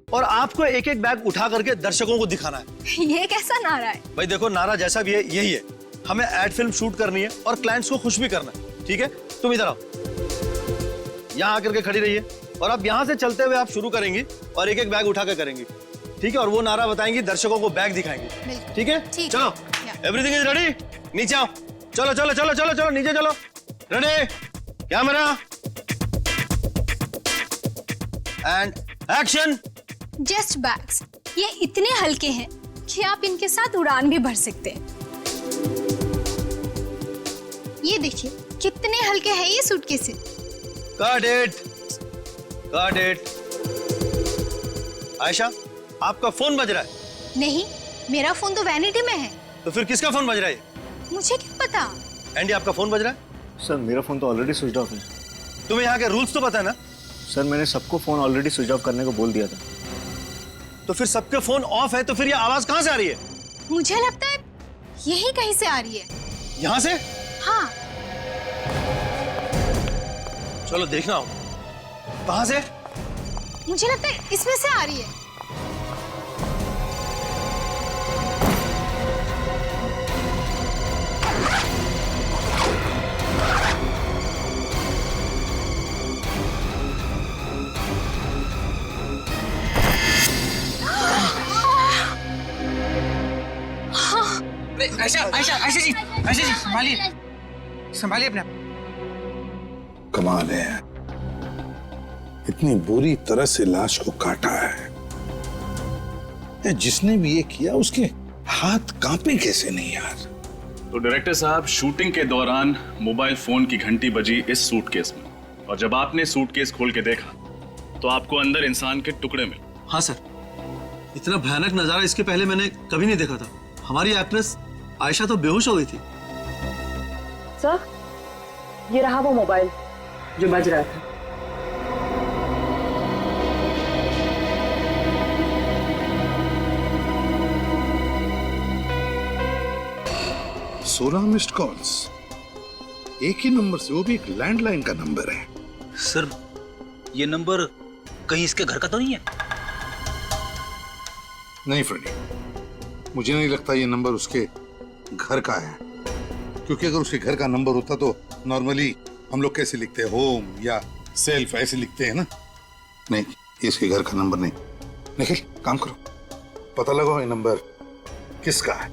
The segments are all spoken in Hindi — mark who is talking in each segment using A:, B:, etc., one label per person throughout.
A: और आपको एक एक बैग उठा करके दर्शकों को दिखाना है।
B: ये कैसा नारा है?
A: भाई देखो, नारा जैसा भी है यही है, हमें एड फिल्म शूट करनी है और क्लाइंट्स को खुश भी करना है। ठीक है, तुम इधर आओ, यहाँ आकर के खड़ी रहिए और अब यहाँ से चलते हुए आप शुरू करेंगी और एक एक बैग उठा कर करेंगी। ठीक है, और वो नारा बताएंगी, दर्शकों को बैग दिखाएंगी। ठीक है, चलो एवरीथिंग इज रेडी, नीचे आओ, चलो चलो चलो चलो चलो नीचे चलो, ready, camera and action.
B: Just bags, ये इतने हल्के हैं कि आप इनके साथ उड़ान भी भर सकते हैं। ये देखिए कितने हल्के हैं ये suitcases.
A: Got it, got it। Ayesha, आपका फोन बज रहा है?
B: नहीं, मेरा फोन तो वैनिटी में है।
A: तो फिर किसका फोन बज रहा है?
B: मुझे क्या पता।
A: एंडी, आपका फोन बज रहा है?
C: सर मेरा फोन तो ऑलरेडी स्विच ऑफ है।
A: तुम्हें यहाँ के रूल्स तो पता है ना?
C: सर मैंने सबको फोन ऑलरेडी स्विच ऑफ करने को बोल दिया था।
A: तो फिर सबके फोन ऑफ है, तो फिर ये आवाज कहाँ से आ रही है?
B: मुझे लगता है यही कहीं से आ रही है।
A: यहाँ से?
B: हाँ।
A: चलो देखना हो, कहाँ से?
B: मुझे लगता है इसमें से आ रही है।
D: आयशा आयशा आयशा जी, आयशा जी संभालिए, संभालिए अपने आप।
E: कमाल है, इतनी बुरी तरह से लाश को काटा है। जिसने भी ये किया उसके हाथ कांपे कैसे नहीं यार?
F: तो डायरेक्टर साहब, शूटिंग के दौरान मोबाइल फोन की घंटी बजी इस सूटकेस में, और जब आपने सूटकेस खोल के देखा तो आपको अंदर इंसान के टुकड़े मिले।
A: हाँ सर, इतना भयानक नजारा इसके पहले मैंने कभी नहीं देखा था। हमारी एक्ट्रेस आयशा तो बेहोश हो गई थी।
G: सर, ये रहा वो मोबाइल जो बज रहा था।
E: सोलह मिस्ड कॉल्स, एक ही नंबर से, वो भी एक लैंडलाइन का नंबर है।
H: सर, ये नंबर कहीं इसके घर का तो नहीं है?
E: नहीं फ्रेडी, मुझे नहीं लगता ये नंबर उसके घर का है, क्योंकि अगर उसके घर का नंबर होता तो नॉर्मली हम लोग कैसे लिखते हैं, होम या सेल्फ ऐसे लिखते हैं ना। नहीं, इसके घर का नंबर नहीं। निखिल, काम करो, पता लगाओ ये नंबर किसका है।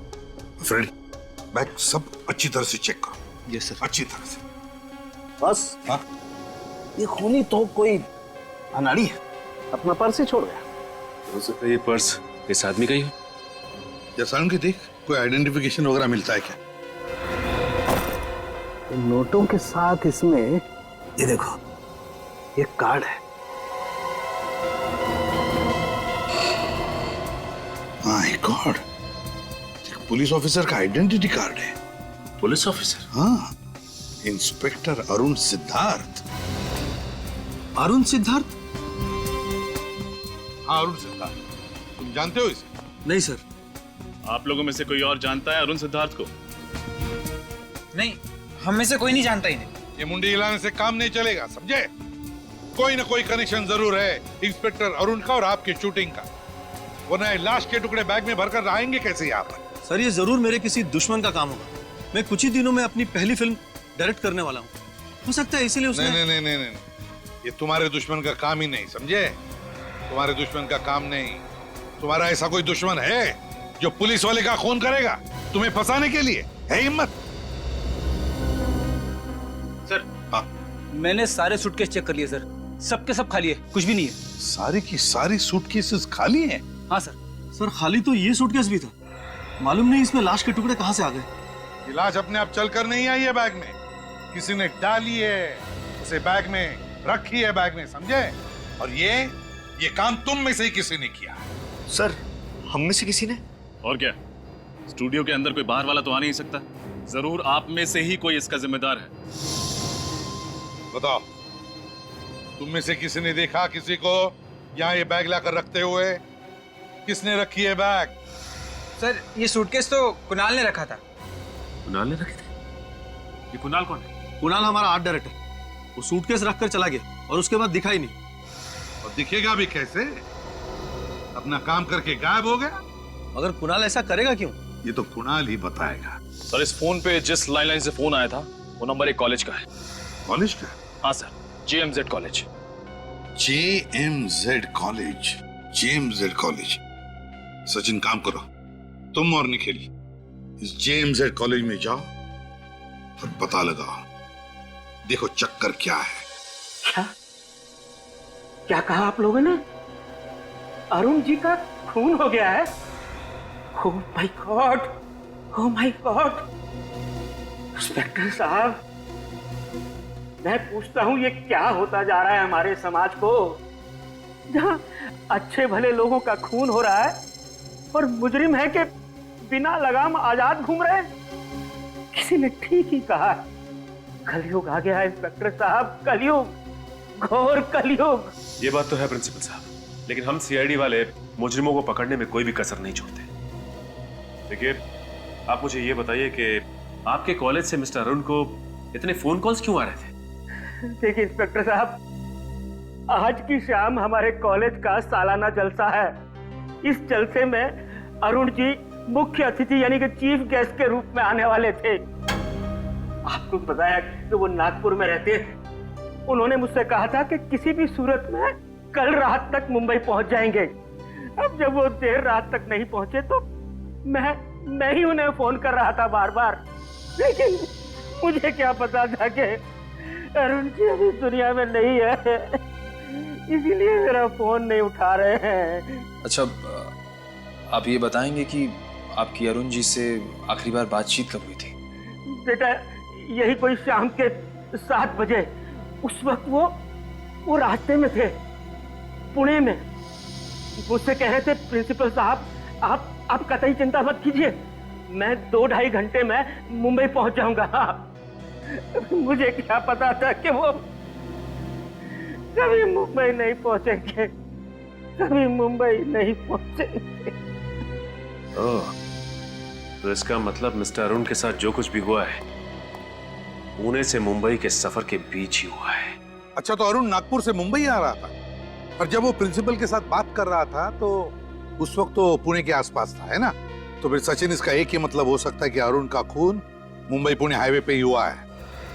E: फ्रेंड, बैग सब अच्छी तरह से चेक करो।
H: Yes sir.
E: अच्छी तरह से।
C: बस
E: हाँ,
C: ये खूनी तो कोई अनाड़ी है, अपना पर्स ही छोड़ गया।
F: हो सकता है ये पर्स इस आदमी का ही हो।
E: जैसा उनके देख, कोई आइडेंटिफिकेशन वगैरह मिलता है क्या?
C: नोटों के साथ इसमें ये देखो, ये कार्ड है।
E: माय गॉड, पुलिस ऑफिसर का आइडेंटिटी कार्ड है।
F: Police officer?
E: हाँ, इंस्पेक्टर अरुण सिद्धार्थ।
A: अरुण सिद्धार्थ?
E: हाँ, अरुण सिद्धार्थ। तुम जानते हो इसे?
A: नहीं सर।
F: आप लोगों में से कोई और जानता है अरुण सिद्धार्थ को?
D: नहीं, हम में से कोई नहीं जानता इन्हें।
E: ये मुंडी हिलाने से काम नहीं चलेगा, समझे? कोई ना कोई कनेक्शन जरूर है इंस्पेक्टर अरुण का और आपकी शूटिंग का, वरना लाश के टुकड़े बैग में भरकर आएंगे कैसे यहाँ पर?
A: सर, ये जरूर मेरे किसी दुश्मन का काम होगा। मैं कुछ ही दिनों में अपनी पहली फिल्म डायरेक्ट करने वाला हूँ, हो सकता है इसीलिए उसने।
E: नहीं नहीं नहीं नहीं, ये तुम्हारे दुश्मन का काम ही नहीं, समझे? तुम्हारे दुश्मन का काम नहीं। तुम्हारा ऐसा कोई दुश्मन है जो पुलिस वाले का खून करेगा तुम्हें फंसाने के लिए? है हिम्मत?
H: सर,
E: हाँ,
H: मैंने सारे सूटकेस चेक कर लिए सर, सबके सब खाली है, कुछ भी नहीं है।
E: सारी की सारी सूटकेसेस खाली हैं?
H: हाँ सर।
A: सर, खाली तो ये सूटकेस भी था, मालूम नहीं इसमें लाश के टुकड़े कहाँ से आ गए।
E: ये लाश अपने आप चलकर नहीं आई है बैग में, किसी ने डाली है उसे बैग में, रखी है बैग में, समझे? और ये काम तुम में से ही किसी ने किया।
C: सर, हम में से किसी ने?
F: और क्या, स्टूडियो के अंदर कोई बाहर वाला तो आ नहीं सकता, जरूर आप में से ही कोई इसका जिम्मेदार है।
E: बताओ, तुम में से किसी ने देखा किसी को यहाँ ये बैग लाकर रखते हुए? किसने रखी है बैग?
D: सर, ये सूटकेस तो कुणाल ने रखा था।
F: कुणाल ने रखे थे? ये कुणाल कौन है?
A: कुणाल हमारा आर्ट डायरेक्टर, वो सूटकेस रखकर चला गया और उसके बाद दिखाई नहीं।
E: और दिखेगा भी कैसे? अपना काम करके गायब हो गया।
A: मगर कुणाल ऐसा करेगा क्यों?
E: ये तो कुणाल ही बताएगा।
F: सर इस फोन पे जिस लैंडलाइन से फोन आया था वो नंबर एक कॉलेज का है।
E: कॉलेज का?
F: हाँ sir, JMZ college.
E: JMZ college, JMZ college. Sachin काम करो, तुम और निखिल इस JMZ कॉलेज में जाओ और पता लगाओ, देखो चक्कर क्या है।
C: क्या क्या कहा आप लोगों ने? अरुण जी का खून हो गया है? Oh my God, oh my God. Inspector साहब, मैं पूछता हूं ये क्या होता जा रहा है हमारे समाज को, जहां अच्छे भले लोगों का खून हो रहा है और मुजरिम है कि बिना लगाम आजाद घूम रहे हैं। किसी ने ठीक ही कहा है, कलयुग आ गया है इंस्पेक्टर साहब, कलयुग, घोर कलयुग।
I: ये बात तो है प्रिंसिपल साहब, लेकिन हम CID वाले मुजरिमों को पकड़ने में कोई भी कसर नहीं छोड़ते। देखिए, आप मुझे ये बताइए कि आपके कॉलेज से मिस्टर अरुण को इतने फोन कॉल्स क्यों आ रहे थे?
C: देखिए इंस्पेक्टर साहब, आज की शाम हमारे कॉलेज का सालाना जलसा है। इस जलसे में अरुण जी मुख्य अतिथि यानी कि चीफ गेस्ट के रूप में आने वाले थे। आपको बताया कि वो नागपुर में रहते हैं। उन्होंने मुझसे कहा था कि किसी भी सूरत में कल रात तक मुंबई पहुंच जाएंगे। अब जब वो देर रात तक नहीं पहुंचे तो मैं ही उन्हें फोन कर रहा था बार बार, लेकिन मुझे क्या पता था कि अरुण जी अभी दुनिया में नहीं है, इसीलिए मेरा फोन नहीं उठा रहे हैं।
D: अच्छा, आप ये बताएंगे कि आपकी अरुण जी से आखिरी बार बातचीत कब हुई थी?
C: बेटा, यही कोई शाम के 7 बजे। उस वक्त वो रास्ते में थे, पुणे में। मुझसे कह रहे थे प्रिंसिपल साहब, आप कतई चिंता मत कीजिए, मैं 2-2.5 घंटे में मुंबई पहुंच जाऊंगा। मुझे क्या पता था कि वो कभी मुंबई नहीं पहुंचेंगे, कभी मुंबई नहीं पहुंचेंगे।
I: ओह, तो इसका मतलब मिस्टर अरुण के साथ जो कुछ भी हुआ है पुणे से मुंबई के सफर के बीच ही हुआ है।
E: अच्छा, तो अरुण नागपुर से मुंबई आ रहा था और जब वो प्रिंसिपल के साथ बात कर रहा था तो उस वक्त तो पुणे के आसपास था, है ना? तो फिर सचिन, इसका एक ही मतलब हो सकता है कि अरुण का खून मुंबई पुणे हाईवे पे ही हुआ है।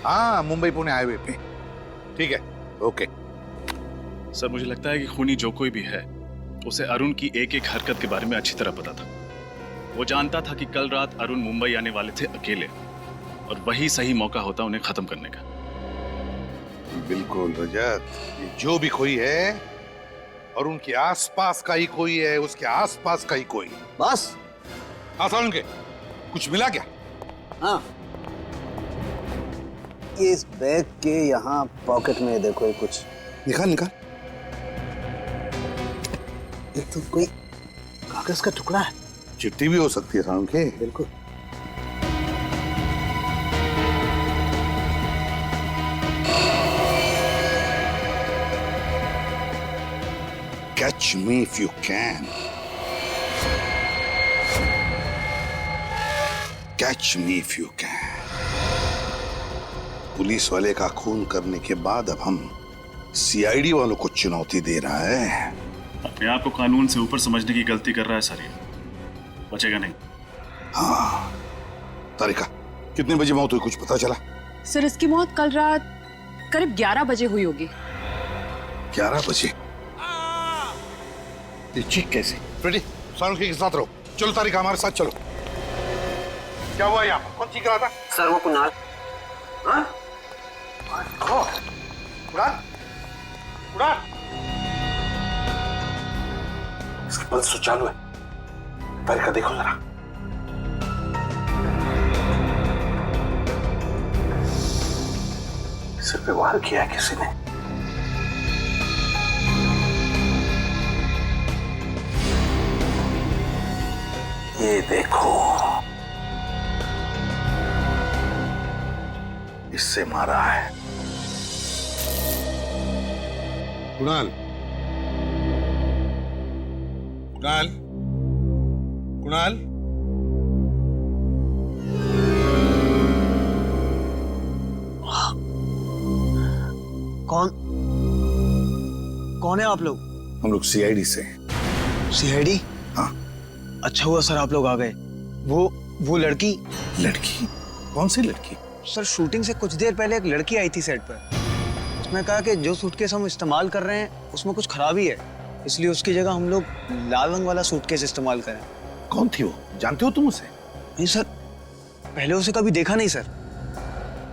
E: हाँ, मुंबई पुणे हाईवे पे। ठीक है, ओके।
F: सर मुझे लगता है कि खूनी जो कोई भी है उसे अरुण की एक एक हरकत के बारे में अच्छी तरह पता था। वो जानता था कि कल रात अरुण मुंबई आने वाले थे अकेले, और वही सही मौका होता उन्हें खत्म करने का।
E: बिल्कुल रजत, ये जो भी कोई है और उनके आसपास का ही कोई है, उसके आसपास का ही कोई।
C: बस
E: आसान के कुछ मिला क्या?
C: हाँ,
J: इस बैग के यहाँ पॉकेट में देखो, ये कुछ
E: निकाल निकाल।
J: ये तो कोई कागज का टुकड़ा है।
E: चिट्ठी भी हो सकती है साउंड के।
J: बिल्कुल।
E: Catch me if you can. Catch me if you can. Police वाले का खून करने के बाद अब हम CID वालों को चुनौती दे रहा है।
F: अपने आप को कानून से ऊपर समझने की गलती कर रहा है सर, ये बचेगा नहीं।
E: हाँ, तारिका, कितने बजे मौत हुई, कुछ पता चला?
G: सर, इसकी मौत कल रात करीब 11 बजे हुई होगी।
E: 11 बजे? ये चीख कैसे? फ्रेडी, साउंड के साथ रहो। चलो तारिका, हमारे साथ चलो। क्या हुआ यहाँ पर? कौन चीख रहा था?
J: सर, वो कुणाल।
E: हाँ? उड़ान? उड़ान? इसकी पल्स तो चालू है। तारिका देखो जरा। सिर पे वार किया है किसी ने। ये देखो, इससे मारा है। कुणाल, कुणाल, कुणाल,
J: कौन है आप लोग?
E: हम लोग CID से।
J: सीआईडी?
E: हाँ।
J: अच्छा हुआ सर आप लोग आ गए। वो लड़की।
E: लड़की? कौन सी लड़की?
J: सर शूटिंग से कुछ देर पहले एक लड़की आई थी सेट पर। उसने कहा कि जो सूटकेस हम इस्तेमाल कर रहे हैं उसमें कुछ खराबी है, इसलिए उसकी जगह हम लोग लाल रंग वाला सूटकेस इस्तेमाल करें।
E: कौन थी वो? जानते हो तुम उसे?
J: नहीं सर, पहले उसे कभी देखा नहीं सर।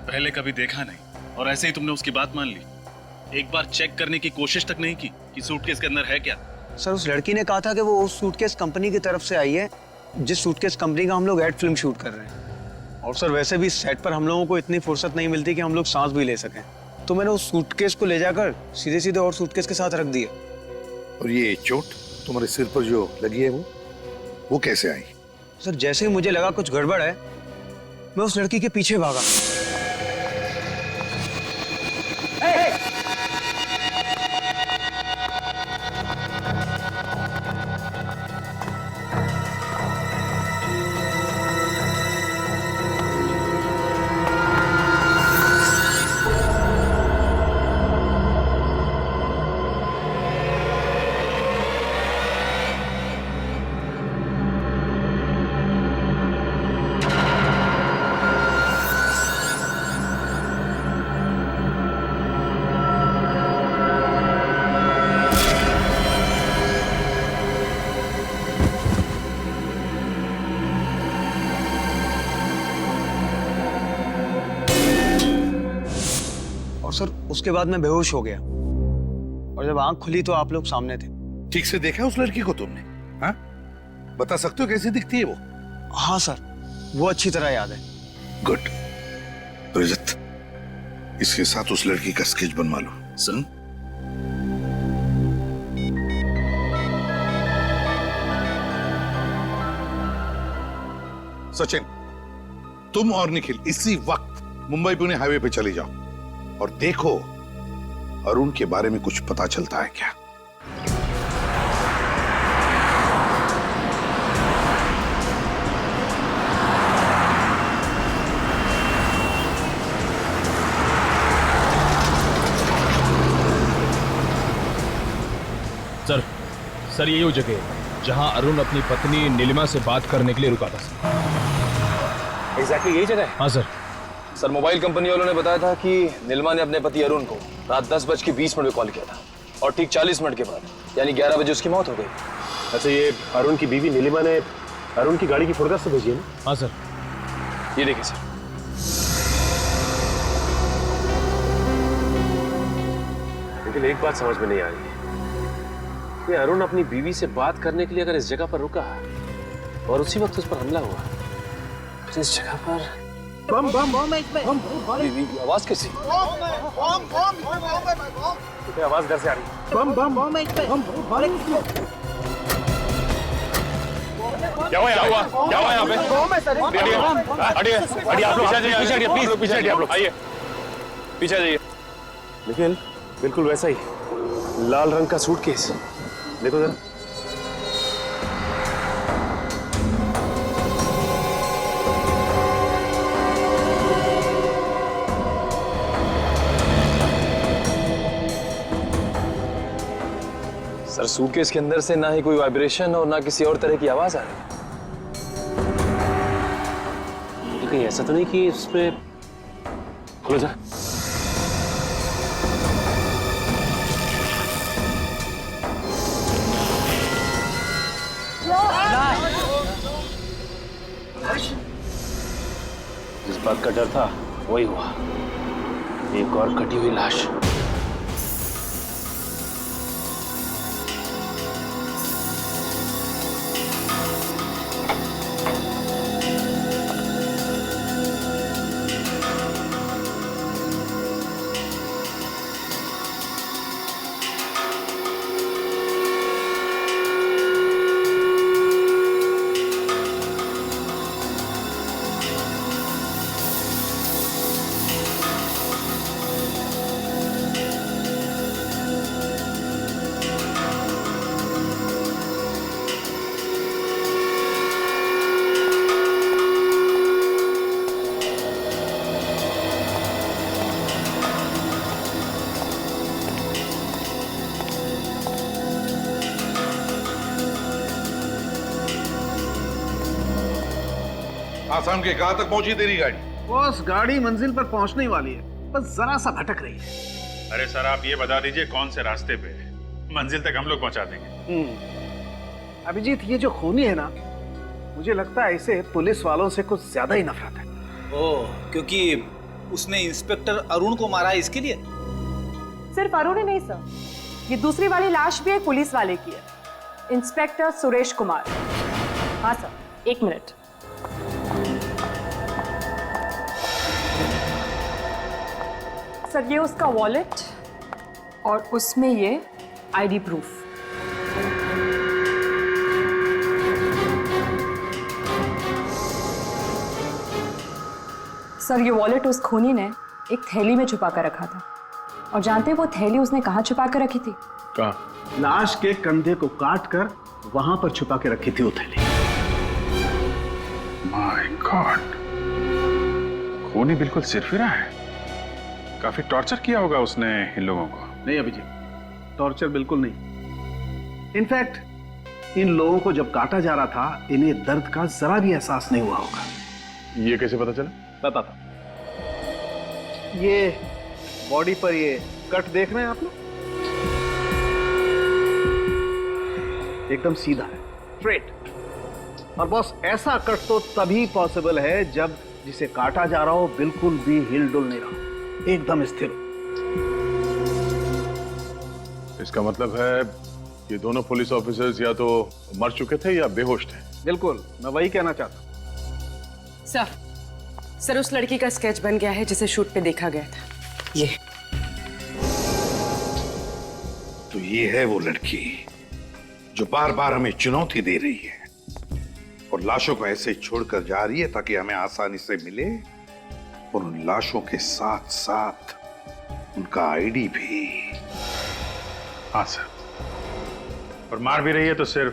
F: पहले कभी देखा नहीं और ऐसे ही तुमने उसकी बात मान ली? एक बार चेक करने की कोशिश तक नहीं की कि सूटकेस के अंदर है क्या?
J: सर उस लड़की ने कहा था कि वो उस सूटकेस कंपनी की तरफ से आई है जिस सूटकेस कंपनी का हम लोग एड फिल्म शूट कर रहे हैं। और सर वैसे भी सेट पर हम लोगों को इतनी फुर्सत नहीं मिलती कि हम लोग सांस भी ले सकें, तो मैंने उस सूटकेस को ले जाकर सीधे सीधे और सूटकेस के साथ रख दिया।
E: और ये चोट तुम्हारे सिर पर जो लगी है वो कैसे आई?
J: सर जैसे ही मुझे लगा कुछ गड़बड़ है, मैं उस लड़की के पीछे भागा। और सर उसके बाद मैं बेहोश हो गया और जब आंख खुली तो आप लोग सामने थे।
E: ठीक से देखा उस लड़की को तुमने? हाँ, बता सकते हो कैसी दिखती है वो?
J: हाँ सर, वो अच्छी तरह याद है।
E: गुड। तो इज्जत, इसके साथ उस लड़की का स्केच बनवा लो। सुन, सचिन, तुम और निखिल इसी वक्त मुंबई पुणे हाईवे पे चले जाओ और देखो अरुण के बारे में कुछ पता चलता है क्या।
K: सर यही वो जगह है जहां अरुण अपनी पत्नी नीलिमा से बात करने के लिए रुका था।
D: एग्जैक्टली यही जगह है?
K: हाँ सर।
D: सर मोबाइल कंपनी वालों ने बताया था कि नीलिमा ने अपने पति अरुण को रात 10:20 पे कॉल किया था और ठीक 40 मिनट के बाद यानी 11 बजे उसकी मौत हो गई।
I: अच्छा, ये अरुण की बीवी नीलिमा ने अरुण की गाड़ी की फोटोग्राफ से भेजी है ना?
K: हाँ सर।
D: ये देखिए सर।
I: लेकिन एक बात समझ में नहीं आ रही, ये अरुण अपनी बीवी से बात करने के लिए अगर इस जगह पर रुका और उसी वक्त उस पर हमला हुआ, तो इस जगह पर
J: बम बम बम
D: आवाज कैसी?
I: आवाज घर से आ रही है।
J: बम बम बम
I: क्या हुआ यहाँ पे? हटिए आप लोग, पीछे हटिए प्लीज, पीछे हटिए आप लोग, आइए पीछे जाइए। निखिल, बिल्कुल वैसा ही लाल रंग का सूटकेस, देखो जरा।
D: सर सूटकेस के अंदर से ना ही कोई वाइब्रेशन और ना किसी और तरह की आवाज आ रही है।
I: कहीं ऐसा तो नहीं कि उसपे खोलो जरा। जिस बात का डर था वही हुआ, एक और कटी हुई लाश।
E: आसाम के कहां तक पहुंची तेरी गाड़ी?
L: बॉस गाड़ी मंजिल पर पहुंचने वाली है, बस जरा सा भटक रही है।
M: अरे सर आप ये बता दीजिए कौन से रास्ते पे है, मंजिल तक हम लोग पहुंचा देंगे।
L: अभिजीत, ये जो खूनी है ना, मुझे लगता है इसे पुलिस वालों से कुछ ज्यादा ही नफरत है।
H: ओह, क्योंकि उसने इंस्पेक्टर अरुण को मारा है इसके लिए?
G: सिर्फ अरुण ही नहीं सर, ये दूसरी वाली लाश भी एक पुलिस वाले की है, इंस्पेक्टर सुरेश कुमार। हाँ सर, 1 मिनट। सर ये उसका वॉलेट और उसमें ये आईडी प्रूफ। सर ये वॉलेट उस खूनी ने एक थैली में छुपा कर रखा था, और जानते हैं वो थैली उसने कहाँ छुपा कर रखी थी?
M: कहाँ?
L: लाश के कंधे को काट कर वहां पर छुपा के रखी थी वो थैली।
M: माय गॉड, खूनी बिल्कुल सिरफिरा है। काफी टॉर्चर किया होगा उसने इन लोगों को।
L: नहीं अभिजीत, टॉर्चर बिल्कुल नहीं। इनफैक्ट इन लोगों को जब काटा जा रहा था, इन्हें दर्द का जरा भी एहसास नहीं हुआ होगा।
M: ये कैसे पता चला?
L: पता था। ये बॉडी पर ये कट देख रहे हैं आप लोग, एकदम सीधा है, स्ट्रेट। और बॉस ऐसा कट तो तभी पॉसिबल है जब जिसे काटा जा रहा हो बिल्कुल भी हिल डुल नहीं रहा, एकदम स्थिर।
M: इसका मतलब है ये दोनों पुलिस ऑफिसर्स या तो मर चुके थे या बेहोश थे।
L: बिल्कुल, मैं वही कहना चाहता।
G: सर उस लड़की का स्केच बन गया है जिसे शूट पे देखा गया था। ये
E: तो ये है वो लड़की जो बार बार हमें चुनौती दे रही है और लाशों को ऐसे छोड़कर जा रही है ताकि हमें आसानी से मिले, और उन लाशों के साथ साथ उनका आईडी भी।
M: हाँ सर, और मार भी रही है तो सिर्फ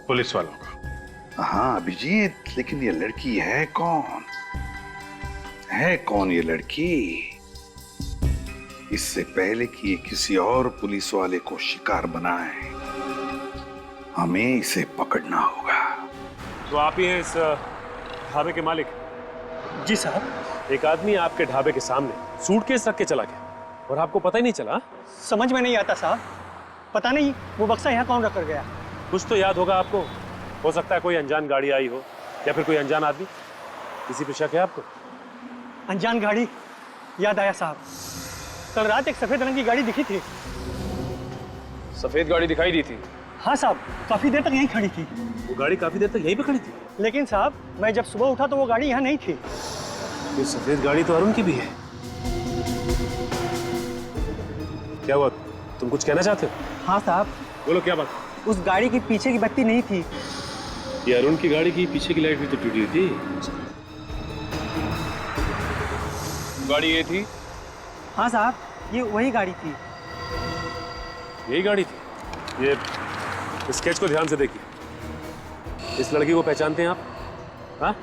M: पुलिस वालों को।
E: हाँ अभिजीत, लेकिन ये लड़की है कौन? है कौन ये लड़की? इससे पहले कि ये किसी और पुलिस वाले को शिकार बनाए, हमें इसे पकड़ना होगा।
I: तो आप ही हैं इस ढाबे के मालिक?
C: जी साहब।
I: एक आदमी आपके ढाबे के सामने सूटकेस रख के चला गया और आपको पता ही नहीं चला?
C: समझ में नहीं आता साहब, पता नहीं वो बक्सा यहाँ कौन रख कर गया।
I: कुछ तो याद होगा आपको, हो सकता है कोई अनजान गाड़ी आई हो या फिर कोई अनजान आदमी। किसी पे शक है आपको?
C: अनजान गाड़ी याद आया साहब, कल रात एक सफेद रंग की गाड़ी दिखी थी।
D: सफेद गाड़ी दिखाई दी थी?
C: हाँ साहब, काफी देर तक यहीं खड़ी थी।
I: वो गाड़ी काफी देर तक यहीं पे खड़ी थी?
C: लेकिन साहब मैं जब सुबह उठा तो वो गाड़ी यहाँ नहीं थी।
I: ये सफेद गाड़ी तो अरुण की भी है। क्या हुआ, तुम कुछ कहना चाहते हो?
C: हाँ साहब।
I: बोलो क्या बात?
C: उस गाड़ी की पीछे की बत्ती नहीं थी।
I: ये अरुण की गाड़ी की पीछे की लाइट भी तो टूटी हुई थी।
D: गाड़ी ये थी?
C: हाँ साहब, ये वही गाड़ी थी।
I: यही गाड़ी थी? ये स्केच को ध्यान से देखिए, इस लड़की को पहचानते हैं आप? हाँ?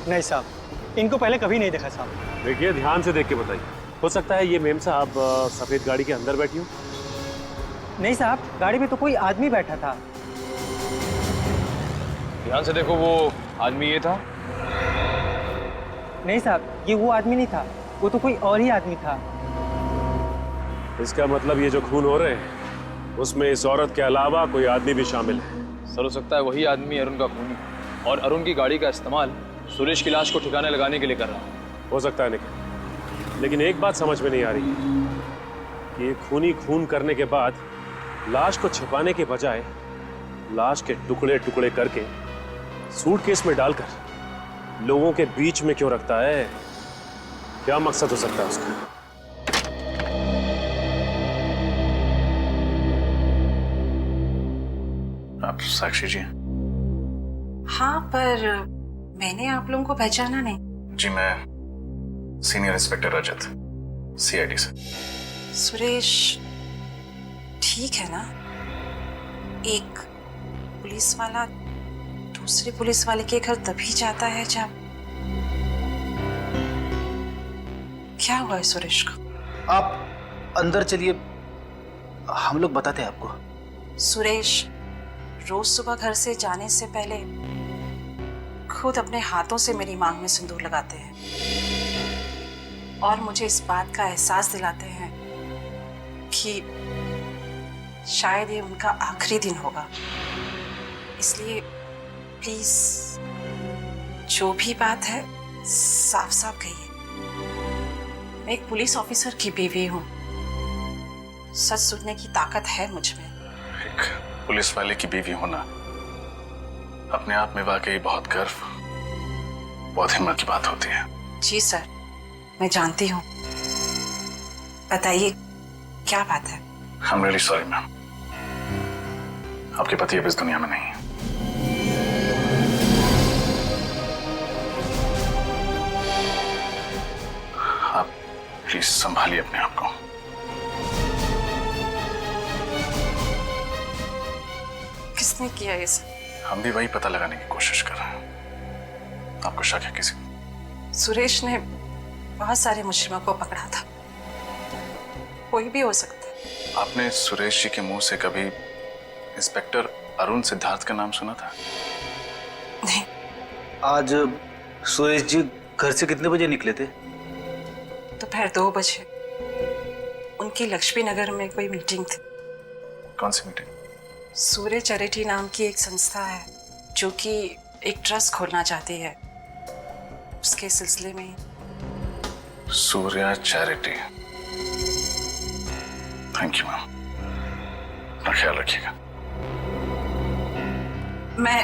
C: नहीं साहब, इनको पहले कभी नहीं देखा साहब।
I: देखिए ध्यान से देख के बताइए, हो सकता है ये मेम साहब सफेद गाड़ी के अंदर बैठी हो।
C: नहीं साहब, गाड़ी में तो कोई आदमी बैठा था।
D: ध्यान से देखो, वो आदमी ये था?
C: नहीं साहब, ये वो आदमी नहीं था, वो तो कोई और ही आदमी था।
I: इसका मतलब ये जो खून हो रहे हैं उसमें इस औरत के अलावा कोई आदमी भी शामिल है।
D: सर हो सकता है वही आदमी अरुण का खूनी, और अरुण की गाड़ी का इस्तेमाल सुरेश की लाश को ठिकाने लगाने के लिए कर रहा है।
I: हो सकता है निखिल, लेकिन एक बात समझ में नहीं आ रही है कि ये खूनी खून करने के बाद लाश को छिपाने के बजाय लाश के टुकड़े टुकड़े करके सूटकेस में डालकर लोगों के बीच में क्यों रखता है? क्या मकसद हो सकता है उसका?
M: आप साक्षी जी?
N: हाँ, पर मैंने आप लोगों को पहचाना नहीं।
M: जी मैं सीनियर इंस्पेक्टर रजत, सीआईडी से।
N: सुरेश ठीक है ना? एक पुलिस वाला दूसरे पुलिस वाले के घर तभी जाता है जब... क्या हुआ है सुरेश को?
H: आप अंदर चलिए, हम लोग बताते हैं आपको।
N: सुरेश रोज सुबह घर से जाने से पहले खुद अपने हाथों से मेरी मांग में सिंदूर लगाते हैं और मुझे इस बात का एहसास दिलाते हैं कि शायद ये उनका आखिरी दिन होगा। इसलिए प्लीज जो भी बात है साफ साफ कहिए। मैं एक पुलिस ऑफिसर की बीवी हूँ, सच सुनने की ताकत है मुझ में।
M: एक पुलिस वाले की बीवी होना अपने आप में वाकई बहुत गर्व, बहुत हिम्मत की बात होती है।
N: जी सर, मैं जानती हूँ। बताइए क्या बात है?
M: I'm really sorry मैम, आपके पति अब इस दुनिया में नहीं है। आप प्लीज संभालिए अपने आप को।
N: किसने किया ये सब?
M: हम भी वही पता लगाने की कोशिश कर रहे हैं। आपको शक है किसी को?
N: सुरेश ने बहुत सारे मुजरिमों को पकड़ा था, कोई भी हो सकता है।
M: आपने सुरेश जी के मुंह से कभी इंस्पेक्टर अरुण सिद्धार्थ का नाम सुना था?
N: नहीं।
H: आज सुरेश जी घर से कितने बजे निकले थे?
N: दोपहर 2 बजे। उनकी लक्ष्मी नगर में कोई मीटिंग थी।
M: कौन सी मीटिंग?
N: सूर्य चैरिटी नाम की एक संस्था है जो कि एक ट्रस्ट खोलना चाहती है, उसके सिलसिले में।
M: Surya charity. Thank you ma'am, अपना ख्याल रखिएगा।
N: मैं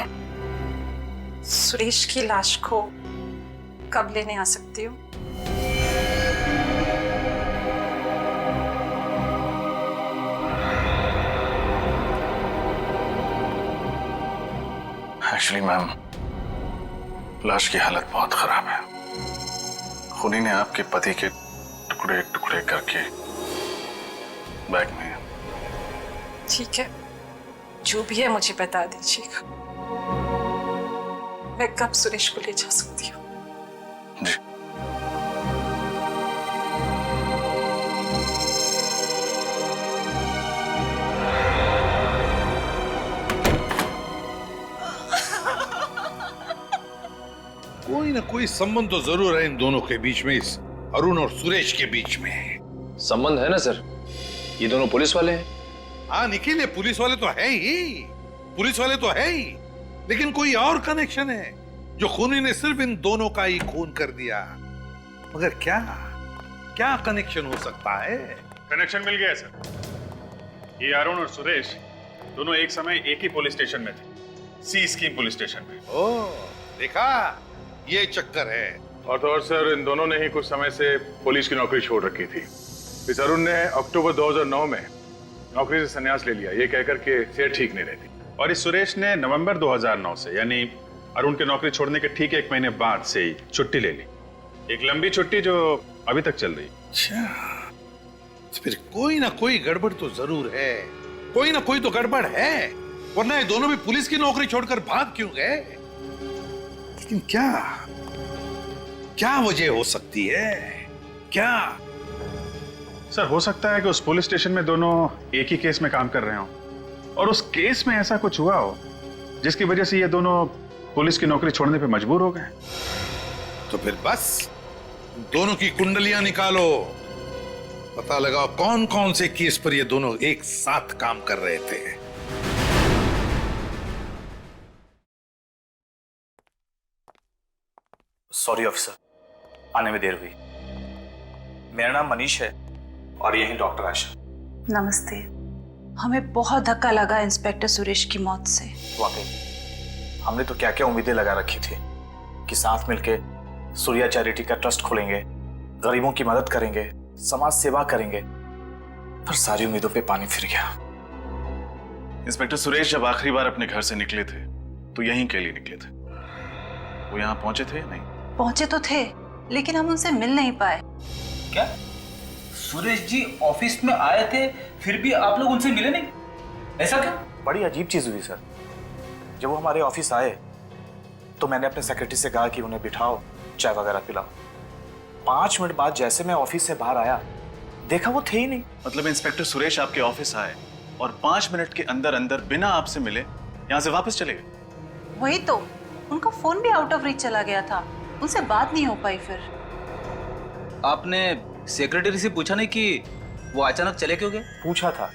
N: सुरेश की लाश को कब लेने आ सकती हूँ?
M: एक्चुअली मैम, लाश की हालत बहुत खराब है। खूनी ने आपके पति के टुकड़े टुकड़े करके बैग में।
N: ठीक है, जो भी है मुझे बता दीजिएगा। मैं कब सुरेश को ले जा सकती हूँ?
M: जी।
E: कोई ना कोई संबंध तो जरूर है इन दोनों के बीच में, इस अरुण और सुरेश के बीच में।
D: संबंध है ना सर, ये दोनों पुलिस वाले हैं।
E: हाँ निखिल, ये पुलिस वाले तो है ही, पुलिस वाले तो है ही, लेकिन कोई और कनेक्शन है जो खूनी ने सिर्फ इन दोनों का ही खून कर दिया। मगर क्या क्या कनेक्शन हो सकता है?
F: कनेक्शन मिल गया सर। ये अरुण और सुरेश दोनों एक समय एक ही पुलिस स्टेशन में थे, सी स्कीम पुलिस स्टेशन में।
E: ओह, देखा, ये चक्कर है।
M: और तो और सर, इन दोनों ने ही कुछ समय से पुलिस की नौकरी छोड़ रखी थी। इस अरुण ने अक्टूबर 2009 में नौकरी से संन्यास ले लिया, ये कहकर के सेहत ठीक नहीं रहती।
F: और इस सुरेश ने नवंबर 2009 से, यानी अरुण के नौकरी छोड़ने के ठीक 1 महीने बाद से ही छुट्टी ले ली। एक लंबी छुट्टी जो अभी तक चल रही।
E: अच्छा, फिर कोई ना कोई गड़बड़ तो जरूर है, कोई ना कोई तो गड़बड़ है, वरना ये दोनों भी पुलिस की नौकरी छोड़कर भाग क्यों गए? लेकिन क्या क्या वजह हो सकती है? क्या?
M: सर, हो सकता है कि उस पुलिस स्टेशन में दोनों एक ही केस में काम कर रहे हो और उस केस में ऐसा कुछ हुआ हो जिसकी वजह से ये दोनों पुलिस की नौकरी छोड़ने पे मजबूर हो गए।
E: तो फिर बस दोनों की कुंडलियां निकालो, पता लगाओ कौन कौन से केस पर ये दोनों एक साथ काम कर रहे थे।
H: सॉरी ऑफिसर, आने में देर हुई। मेरा नाम मनीष है और यही डॉक्टर आशा।
N: नमस्ते। हमें बहुत धक्का लगा इंस्पेक्टर सुरेश की मौत से।
H: वाकई हमने तो क्या क्या उम्मीदें लगा रखी थी कि साथ मिलके सूर्या चैरिटी का ट्रस्ट खोलेंगे, गरीबों की मदद करेंगे, समाज सेवा करेंगे, पर सारी उम्मीदों पे पानी फिर गया।
F: इंस्पेक्टर सुरेश जब आखिरी बार अपने घर से निकले थे तो यहीं के लिए निकले थे। वो यहाँ पहुंचे थे या नहीं?
N: पहुंचे तो थे, लेकिन हम उनसे मिल नहीं पाए।
H: क्या सुरेश जी ऑफिस में आए थे, फिर भी आप लोग उनसे मिले नहीं? ऐसा क्या? बड़ी अजीब चीज हुई सर। जब वो हमारे ऑफिस आए तो मैंने अपने सेक्रेटरी से कहा कि उन्हें बिठाओ, चाय वगैरह पिलाओ। 5 मिनट बाद जैसे मैं ऑफिस से बाहर आया, देखा वो थे ही नहीं।
F: मतलब इंस्पेक्टर सुरेश आपके ऑफिस आए और 5 मिनट के अंदर अंदर बिना आपसे मिले यहाँ से वापस चले गए।
N: वही तो, उनका फोन भी आउट ऑफ रीच चला गया था, उनसे बात नहीं हो पाई। फिर
H: आपने सेक्रेटरी से पूछा नहीं कि वो अचानक चले क्यों गए?
O: पूछा था,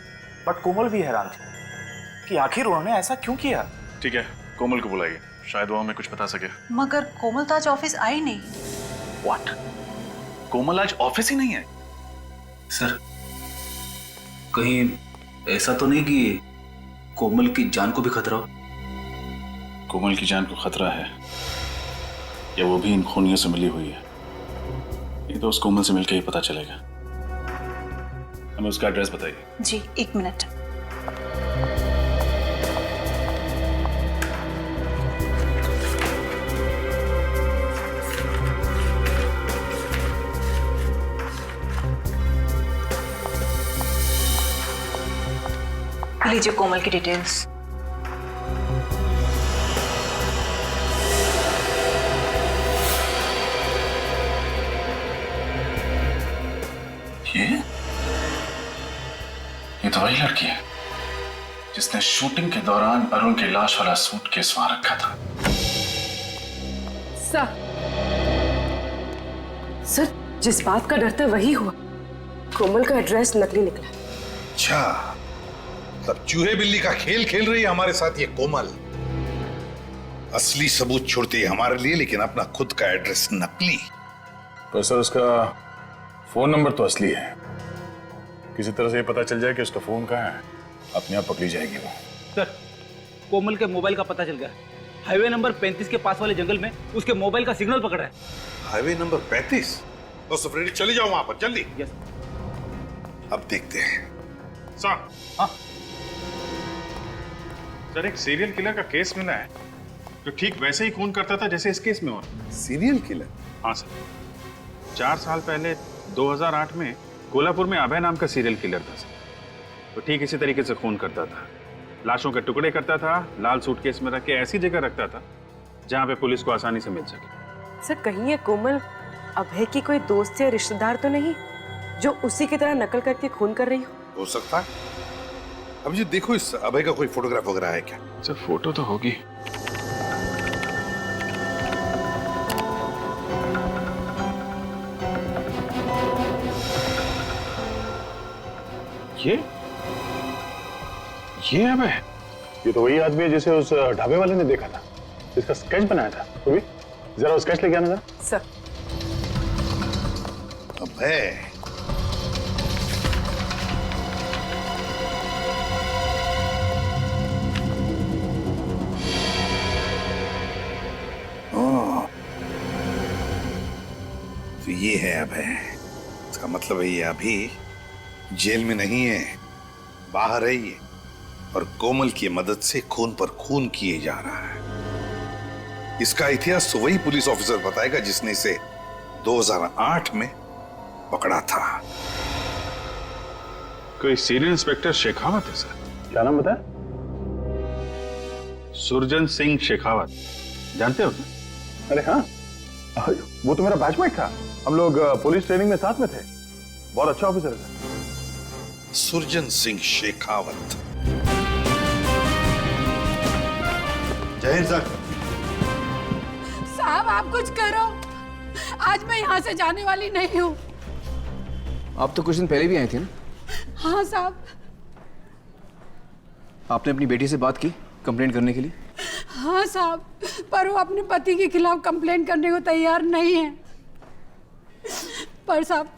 O: बट कोमल भी हैरान थी कि आखिर उन्होंने ऐसा क्यों किया।
F: ठीक है, कोमल को बुलाइए, शायद वो हमें कुछ बता सके।
N: मगर कोमल तो आज ऑफिस आई नहीं।
F: व्हाट? कोमल आज ऑफिस ही नहीं है?
H: सर, कहीं ऐसा तो नहीं कि कोमल की जान को भी खतरा हो?
F: कोमल की जान को खतरा है या वो भी इन खूनियों से मिली हुई है, ये तो उस कोमल से मिलकर ही पता चलेगा। हमें उसका एड्रेस बताइए।
N: जी, 1 मिनट। लीजिए कोमल की डिटेल्स।
F: ये तो वही लड़की है जिसने शूटिंग के दौरान अरुण की लाश वाला सूटकेस वहां रखा था।
G: सर, जिस बात का डर था वही हुआ। कोमल का एड्रेस नकली निकला।
E: अच्छा, तब चूहे बिल्ली का खेल खेल रही है हमारे साथ ये कोमल। असली सबूत छोड़ती है हमारे लिए, लेकिन अपना खुद का एड्रेस नकली।
F: पर सर, उसका फोन नंबर तो असली है। किसी तरह से ये पता चल जाए कि उसका फोन कहाँ है, अपने आप पकड़ी जाएगी वो।
H: सर, कोमल के मोबाइल का पता चल गया। हाईवे नंबर 35 के पास वाले जंगल में उसके मोबाइल का सिग्नल पकड़ा है।
E: Highway number 35? तो सफरेडी चली जाओ वहां पर जल्दी।
H: यस।
E: अब देखते हैं।
M: सर,
H: हाँ
M: सर, एक सीरियल किलर का केस मिला है जो ठीक वैसे ही खून करता था जैसे इस केस में हुआ।
E: Serial killer?
M: हाँ सर, 4 साल पहले 2008 में कोल्हापुर में अभय नाम का सीरियल किलर था सर। तो ठीक इसी तरीके से खून करता था, लाशों के टुकड़े करता था, लाल सूटकेस में रख के ऐसी जगह रखता था जहां पे पुलिस को आसानी से मिल सके।
G: सर, कहीं ये कोमल अभय की कोई दोस्त या रिश्तेदार तो नहीं जो उसी की तरह नकल करके खून कर रही
E: हो सकता है। अब जी देखो, इस अभय का कोई फोटोग्राफ वगैरह है क्या?
F: सर, फोटो तो होगी।
M: ये अभय? ये तो वही आदमी है जिसे उस ढाबे वाले ने देखा था, जिसका स्केच बनाया था। तो भी जरा वो स्केच लेके आना जरा।
G: सर।
E: अभय, तो ये है अभय। इसका मतलब है ये अभी जेल में नहीं है, बाहर है ये, और कोमल की मदद से खून पर खून किए जा रहा है। इसका इतिहास तो वही पुलिस ऑफिसर बताएगा जिसने इसे 2008 में पकड़ा था।
M: कोई सीनियर इंस्पेक्टर शेखावत है सर। क्या नाम बताया? सुरजन सिंह शेखावत, जानते हो? अरे हाँ, वो तो मेरा बैचमेट था, हम लोग पुलिस ट्रेनिंग में साथ में थे। बहुत अच्छा ऑफिसर है सर।
E: सुरजन सिंह शेखावत।
A: जय हिंद सर।
P: साहब, आप कुछ करो, आज मैं यहाँ से जाने वाली नहीं हूँ।
D: आप तो कुछ दिन पहले भी आई थी ना?
P: हाँ साहब।
D: आपने अपनी बेटी से बात की कंप्लेंट करने के लिए?
P: हाँ साहब, पर वो अपने पति के खिलाफ कंप्लेंट करने को तैयार नहीं है। पर साहब,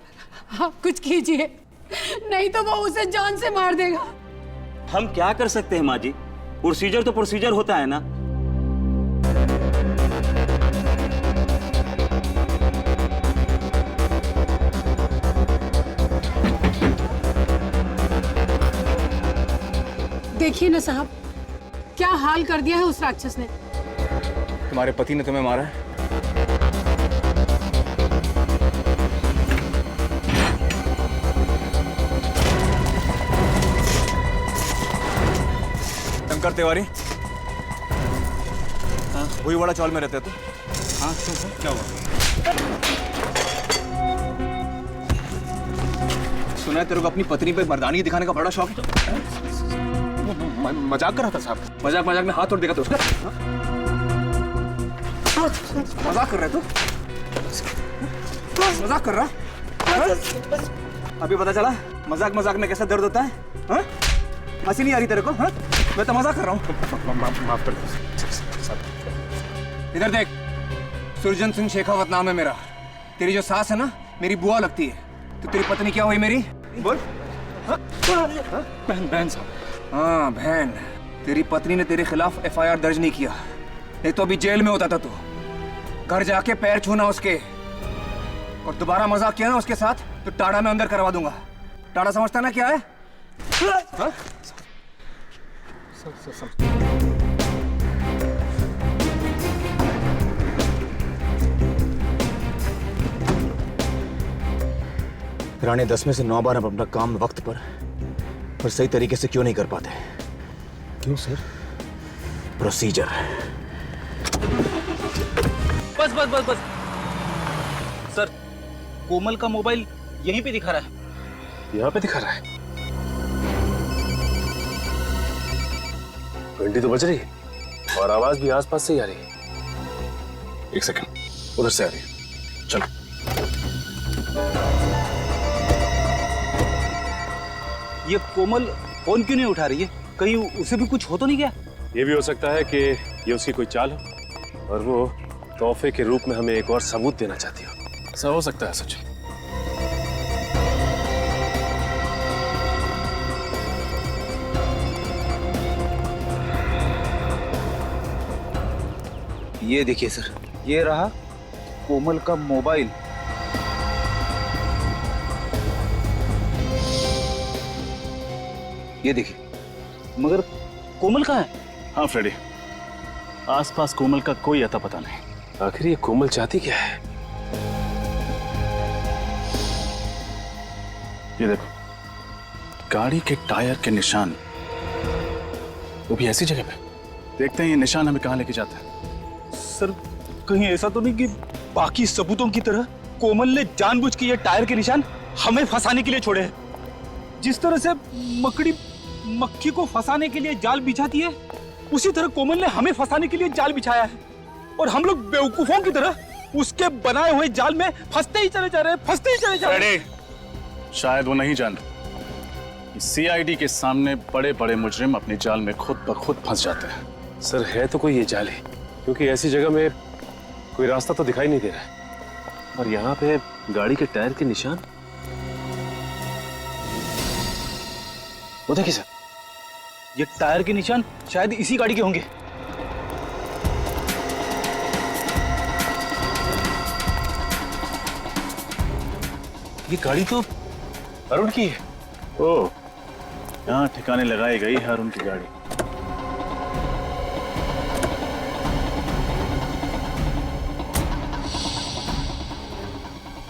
P: आप कुछ कीजिए, नहीं तो वो उसे जान से मार देगा।
C: हम क्या कर सकते हैं माँ जी? प्रोसीजर तो प्रोसीजर होता है ना।
P: देखिए ना साहब, क्या हाल कर दिया है उस राक्षस ने।
D: तुम्हारे पति ने तुम्हें मारा है? शंकर तिवारी? हाँ, वही वाला चौल में रहते तो? हाँ, क्या हुआ? सुना है तेरे को अपनी पत्नी पे मर्दानी दिखाने का बड़ा शौक है?
J: मजाक कर रहा था साहब, मजाक में हाथ तोड़ देगा तो उसका। मजाक कर रहा है तू? मजाक कर रहा? अभी पता चला मजाक में कैसा दर्द होता है? हाँ? हंसी नहीं आ रही तेरे को? हाँ? मैं तो मजाक कर रहा हूँ। माफ कर दो। इधर देख, सुरजन सिंह शेखावत नाम है मेरा। तेरी जो सास है ना, मेरी बुआ लगती है। तो तेरी पत्नी क्या हुई मेरी? बोल। बहन साहब। हाँ बहन। तेरी पत्नी ने तेरे खिलाफ FIR दर्ज नहीं किया, नहीं तो अभी जेल में होता था तू। घर जाके पैर छूना उसके, और दोबारा मजाक किया ना उसके साथ तो टाड़ा में अंदर करवा दूंगा। टाड़ा समझता ना क्या है? हाँ?
Q: राणे 10 में से 9 बार हम अपना काम वक्त पर और सही तरीके से क्यों नहीं कर पाते?
J: क्यों सर?
Q: प्रोसीजर।
H: बस बस बस बस सर, कोमल का मोबाइल यहीं पे दिखा रहा है।
I: यहाँ पे दिखा रहा है? घंटी तो बज रही है और आवाज भी आसपास से ही आ रही है। एक सेकंड, उधर से आ रही है। चलो।
H: ये कोमल फोन क्यों नहीं उठा रही है? कहीं उसे भी कुछ हो तो नहीं गया?
I: ये भी हो सकता है कि ये उसकी कोई चाल हो और वो तोहफे के रूप में हमें एक और सबूत देना चाहती हो।
F: ऐसा हो सकता है सचिन।
H: ये देखिए सर, ये रहा कोमल का मोबाइल। ये देखिए, मगर कोमल कहाँ है?
F: हाँ फ्रेडी, आसपास कोमल का कोई अता पता नहीं।
I: आखिर ये कोमल चाहती क्या है?
F: ये देखो, गाड़ी के टायर के निशान, वो भी ऐसी जगह पे। देखते हैं ये निशान हमें कहाँ लेके जाता है।
H: सर, कहीं ऐसा तो नहीं कि बाकी सबूतों की तरह कोमल ने जानबूझ के ये टायर के निशान हमें फंसाने के लिए छोड़े हैं? जिस तरह से मकड़ी मक्खी को फंसाने के लिए जाल बिछाती है, उसी तरह कोमल ने हमें फंसाने के लिए जाल बिछाया है, और हम लोग बेवकूफों की तरह उसके बनाए हुए जाल में फंसते ही चले जा रहे हैं, फंसते ही चले जा रहे हैं।
F: शायद वो नहीं जान CID के सामने बड़े बड़े मुजरिम अपने जाल में खुद ब खुद फंस जाते हैं।
I: सर, है तो कोई ये जाल है, क्योंकि ऐसी जगह में कोई रास्ता तो दिखाई नहीं दे रहा है। और यहाँ पे गाड़ी के टायर के निशान,
H: वो देखिए सर, ये टायर के निशान शायद इसी गाड़ी के होंगे। ये गाड़ी तो अरुण की है।
F: ओह, यहाँ ठिकाने लगाई गई है अरुण की गाड़ी।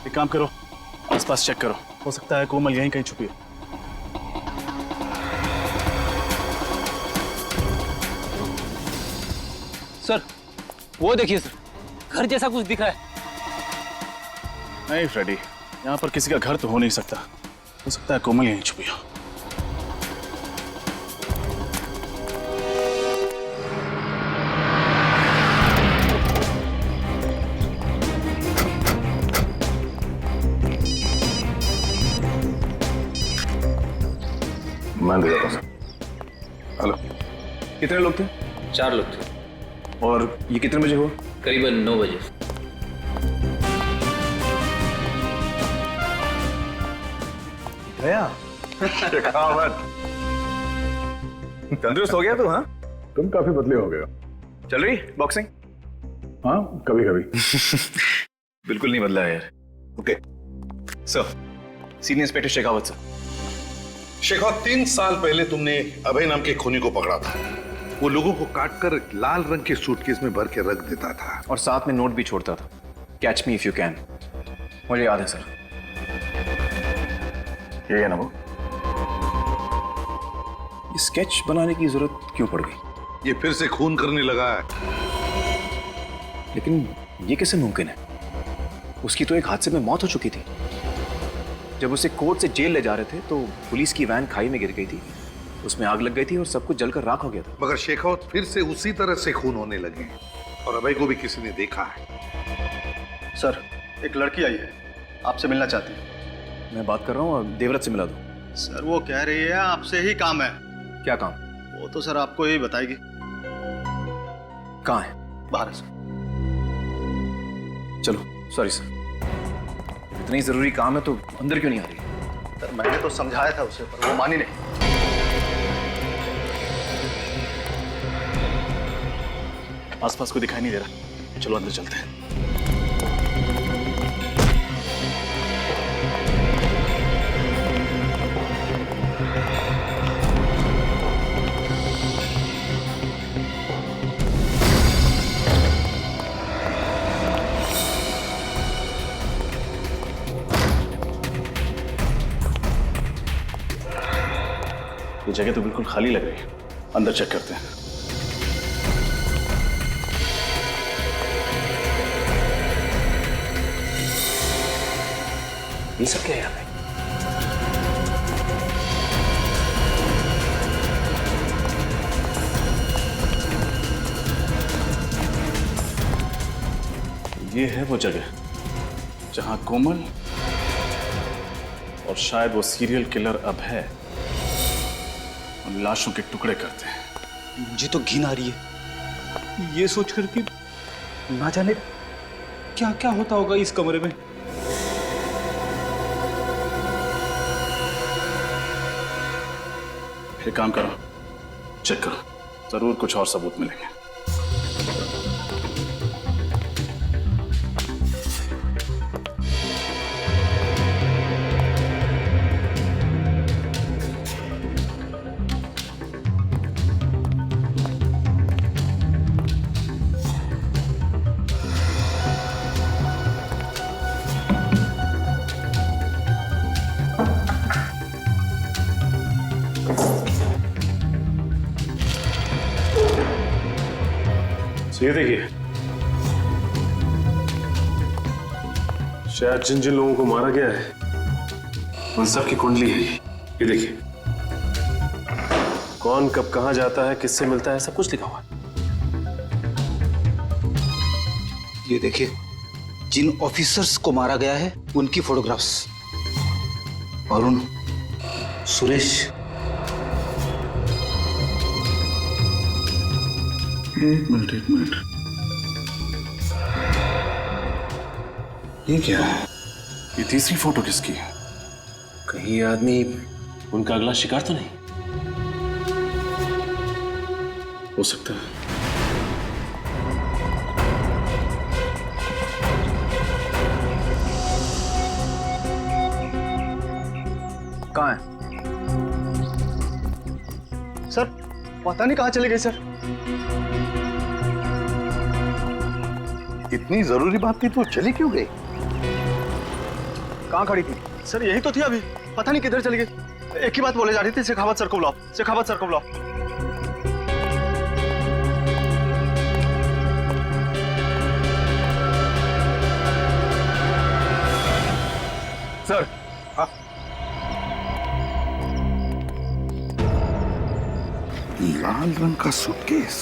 F: एक काम करो, आसपास चेक करो, हो सकता है कोमल यहीं कहीं छुपी है।
H: सर, वो देखिए सर, घर जैसा कुछ दिख रहा है।
F: नहीं फ्रेडी, यहाँ पर किसी का घर तो हो नहीं सकता। हो सकता है कोमल यहीं छुपी हो।
I: मान लिया सर। हेलो, कितने लोग थे?
R: 4 लोग थे।
I: और ये कितने बजे हुआ?
R: करीबन 9 बजे।
I: गया शेखावत, तंदुरुस्त हो गया तू? हाँ,
M: तुम काफी बदले हो गए हो।
I: चल रही बॉक्सिंग?
M: हाँ, कभी कभी।
I: बिल्कुल नहीं बदला है यार। Okay sir, senior inspector Shekhawat sir.
E: Shekhawat, 3 साल पहले तुमने अभय नाम के खूनी को पकड़ा था। वो लोगों को काटकर लाल रंग के सूटकेस में भर के रख देता था
D: और साथ में नोट भी छोड़ता था, catch me if you can. मुझे याद है सर।
I: ये है ना वो?
D: ये स्केच बनाने की जरूरत क्यों पड़ गई?
E: ये फिर से खून करने लगा है।
D: लेकिन ये कैसे मुमकिन है? उसकी तो एक हादसे में मौत हो चुकी थी। जब उसे कोर्ट से जेल ले जा रहे थे तो पुलिस की वैन खाई में गिर गई थी।
O: उसमें आग लग गई थी और सब कुछ जलकर राख हो गया था।
E: मगर शेखावत फिर से उसी तरह से खून होने लगे और अभय को भी किसी ने देखा है।
A: सर, एक लड़की आई है, आपसे मिलना चाहती है।
O: मैं बात कर रहा हूँ, देवव्रत से मिला दो।
A: सर, वो कह रही है आपसे ही काम है।
O: क्या काम?
A: वो तो सर आपको ही बताएगी।
O: कहाँ है?
A: बाहर है सर।
O: चलो, सॉरी सर, इतनी जरूरी काम है तो अंदर क्यों नहीं आ रही?
A: सर, मैंने तो समझाया था उसे, पर वो मानी नहीं।
F: आसपास को दिखाई नहीं दे रहा, चलो अंदर चलते हैं। ये जगह तो बिल्कुल खाली लग रही है, अंदर चेक करते हैं।
O: ये सब क्या है यहाँ पे?
F: ये है वो जगह जहां कोमल और शायद वो सीरियल किलर अभय और लाशों के टुकड़े करते हैं।
O: मुझे तो घिन आ रही है ये सोचकर कि ना जाने क्या क्या होता होगा इस कमरे में।
F: एक काम करो, चेक करो, जरूर कुछ और सबूत मिलेंगे।
I: ये देखिए, शायद जिन जिन लोगों को मारा गया है उन सब की कुंडली है ये देखिए। कौन कब कहां जाता है, किससे मिलता है, सब कुछ लिखा हुआ है।
Q: ये देखिए, जिन ऑफिसर्स को मारा गया है उनकी फोटोग्राफ्स। अरुण, सुरेश।
I: एक मिनट ये क्या है? ये तीसरी फोटो किसकी है? कहीं ये आदमी उनका अगला शिकार तो नहीं हो सकता है?
J: कहाँ है सर? पता नहीं कहाँ चले गए सर।
E: इतनी जरूरी बात थी तो चली क्यों गई?
J: कहाँ खड़ी थी
A: सर? यही तो थी अभी, पता नहीं किधर चली गई। एक ही बात बोले जा रही थी, शेखावत सर को बुलाओ, शेखावत सर को बुलाओ।
E: सर, हाँ? लाल रंग का सूटकेस।